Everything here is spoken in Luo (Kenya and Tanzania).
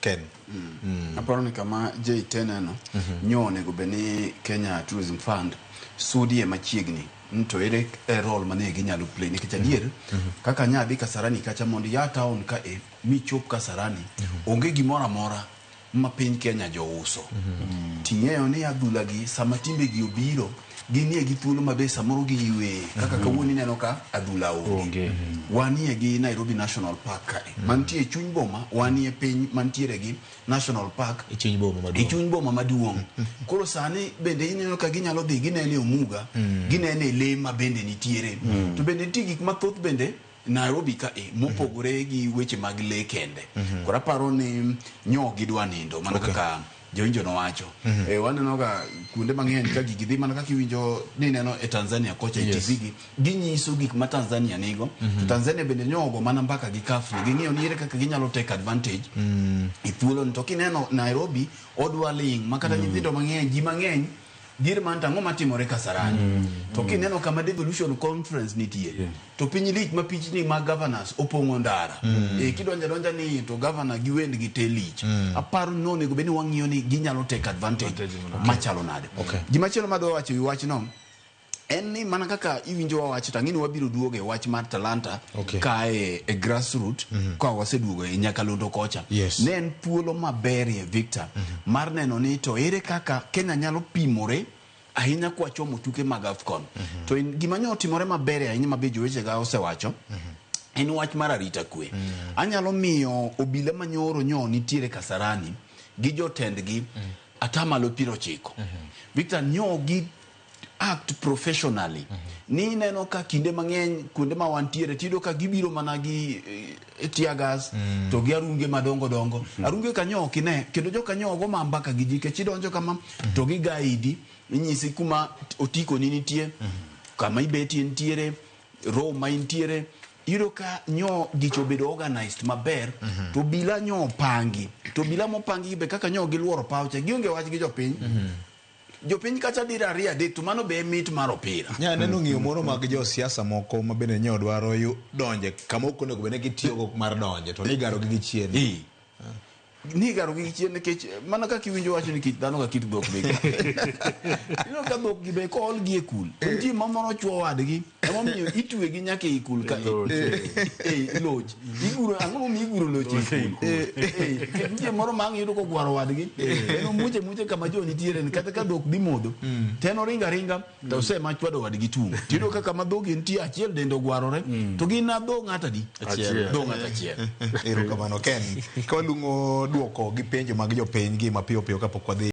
Ken. Aparo ni kama J10 no nyone go beni Kenya Tourism Fund sudi machiegni nto ere role mane ginyalo play ni kichadier kaka nyadhi Kasarani kacha mondi ya town ka michop Kasarani onge gimora mora ma piny Kenya jo uso ting'eyo ni adhula gi sama timbe gi obiro ginie gi thuolo mabe samoro gi ywe kaka kawuoni neno ka adhula onge wanie gi Nairobi National Park kae mantie chuny boma wanie piny mantiere gi National Park chuny boma maduong koro sani bende ineno ka ginyalo dhi ginene omuga ginene le ma bende nitiere to bende nitie gik mathoth bende Nairobi ka mopogore gi weche mag le kende kora paro ni nyo gidwa nindo mana kaka Joinjo no wacho waneno ga kuonde mang'eny ka gidhi mana kaka iwinjo ni neno e Tanzania kocha TV gi ginyiso gik ma Tanzania nigo to Tanzania bende nyogo mana mpaka gi kafni ging'iyo ni ere kaka ginyalo take advantage e thuolo to kineno Nairobi odwa ling makata nyithindo mang'eny ji mang'eny dir man tango matimore Kasarani to kineno kama devolution conference nitie to piny lich ma pichni mag governors opong'o ndara kidonja ni to governor giwend gi telich aparo none go beni wang'iyo ni ginyalo take advantage machalo nade gimachielo madwa wacho wi wach no en ni mana kaka iwinjo wach tang'ini wabiro duoge wach mar talanta ka e grassroots ka waseduogo e Nyakalondo kocha ne en thuolo maberie Victor mar neno ni to ere kaka Kenya nyalo pimore ahinya kwa chomo tuke mag AFCON to gima nyo timore maberie ahinya mabe joweche ga osewacho en wach mar arita kwe anyalo miyo obila manyoro nyo nitiere Kasarani gi jotendgi atamalo 90 Victor nyo gi act professionally ni neno ka kinde mang'eny kuonde ma wantiere tido ka gibiro mana gi tiagas to gi arunge madongo dongo arunge kanyo kine kendo jo kanyo go mambaka gi jike chidonjo kama to gi gaidi inyisi kuma otiko ni nitie kama ibeti ntiere ro ma intiere iro ka nyo gicho bedo organized maber to bila nyo pangi to bila mo pangi be kaka nyo gi luoro pauche gionge wach gi jopiny jopiny kacha dira ariya de to mano be mit mar opira neno ng'iyo moro mag jo siasa moko ma bende nyo dwaro donje kama okonego bene gitiyogo mar donje to nigaro gi chien nigaro gi chien nikech mana kaka iwinjo wacho ni kit dhano ka kit dhok bega ino ka dhok gi be kol gi e kul nitie mamoro chwo wadgi emomiyo itwe gi nyaka e kul ka loj iguro ang'o mi iguro loj e kul nitie moro ma ng'iyudo ko gwaro wadgi eno muche kama jo nitiere kata ka dhok dhi modho teno ringa to osema chwado wadgi tung tido kaka ma dhok nitie achiel dendo gwarore to gin na dhok ng'ata di dhok ng'ata achiel erokamano Ken ka walungo duoko gi penjo mag jopiny gi mapiyo kapok wadhi